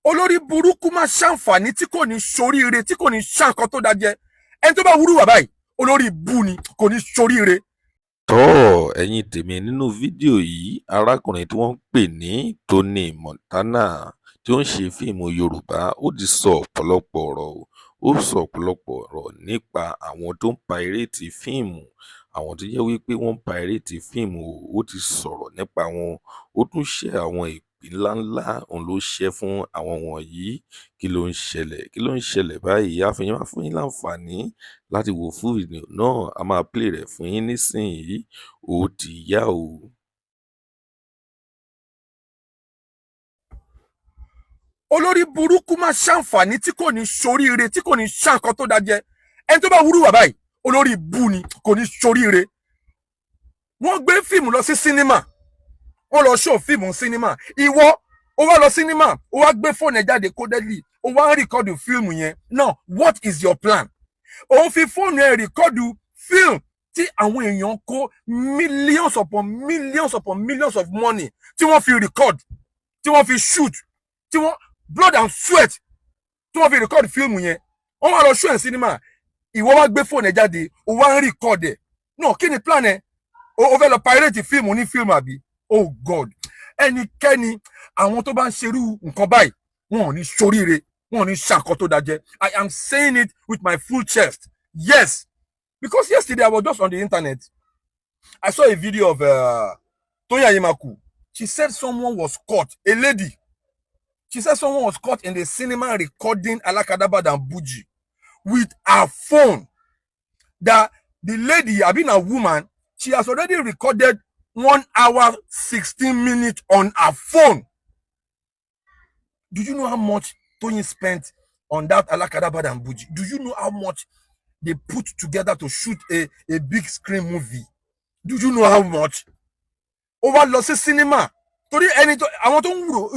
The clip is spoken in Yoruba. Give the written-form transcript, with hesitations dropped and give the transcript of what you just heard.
olórí burúkú máa ṣàǹfààní tí kò ní ṣoríire tí kò ní ṣàǹkan tó dájẹ́ ẹni tó bá wúrú wà báyìí olórí bú ni kò ní ṣoríire. tọ́ ẹ̀yin tèmi nínú fídíò yìí arákùnrin tí wọ́n ń pè ní Tony Montana tí ó ń ṣe fíìmù Yorùbá ó ti sọ ọ̀pọ̀lọpọ̀ ọ̀rọ̀ ó sọ ọ̀pọ̀lọpọ̀ ọ̀rọ̀ nípa àwọn tó ń pàírétì fíìmù àwọn tó jẹ́ wípé wọ́n ń pàírétì fíìmù ó ti sọ̀rọ̀ nípa wọn ó tún ṣe àwọn ìpè ńláńlá òun ló ṣe fún àwọn wọ̀nyí kí ló ń ṣẹlẹ̀ báyìí àfihàn máa fún yín láǹfààní láti wò fídíò náà a máa play rẹ̀ fún yín nísìnyí ó ti yá o. olórí burúkú máa ṣàǹfààní tí kò ní ṣoríire tí kò ní ṣàǹkan tó dájẹ́ ẹni tó bá wúrú wà báyìí olórí bú ni kò ní ṣoríire. wọ́n gbé fíìmù lọ sí sínímà wọ́n lọ ṣó fíìmù sínímà ìwọ ó wá lọ sínímà ó wá gbé fóònù ẹ̀ jáde codedly ó wá ń rìkọ́dù fíìmù yẹn now what is your plan? òun fi fóònù ẹ̀ rìkọ́dù fíìmù tí àwọn èèyàn kó millions upon millions upon millions of money tí wọ́n fi record tí wọ́n fi shoot tí wọ́n blood and sweat tí wọ́n fi record fíìmù yẹn wọ́n wá lọ ṣó ẹ̀ sínímà ìwọ wá gbé fóònù ẹ̀ jáde ó wá ń record ẹ̀ no kí ni plan ẹ̀ o fẹ́ lọ pirate fíìmù ní fíìmù àbí oh god ẹnikẹ́ni àwọn tó bá ń ṣerú nǹkan báyìí wọn ò ní ṣoríire wọn ò ní ṣàkọ tó dájẹ́. I am saying it with my full chest yes because yesterday I was just on the internet I saw a video of Toyin Ayemaku. She said someone was caught, a lady. She said someone was caught in the cinema recording Alakadaba and Buji with her phone. That the lady, I mean a woman, she has already recorded 1 hour 16 minutes on her phone. Do you know how much Toyin spent on that Alakadaba and Buji? Do you know how much they put together to shoot a big screen movie? Do you know how much? Over lọ sí cinema. Torí ẹni tó àwọn tó ń wúrò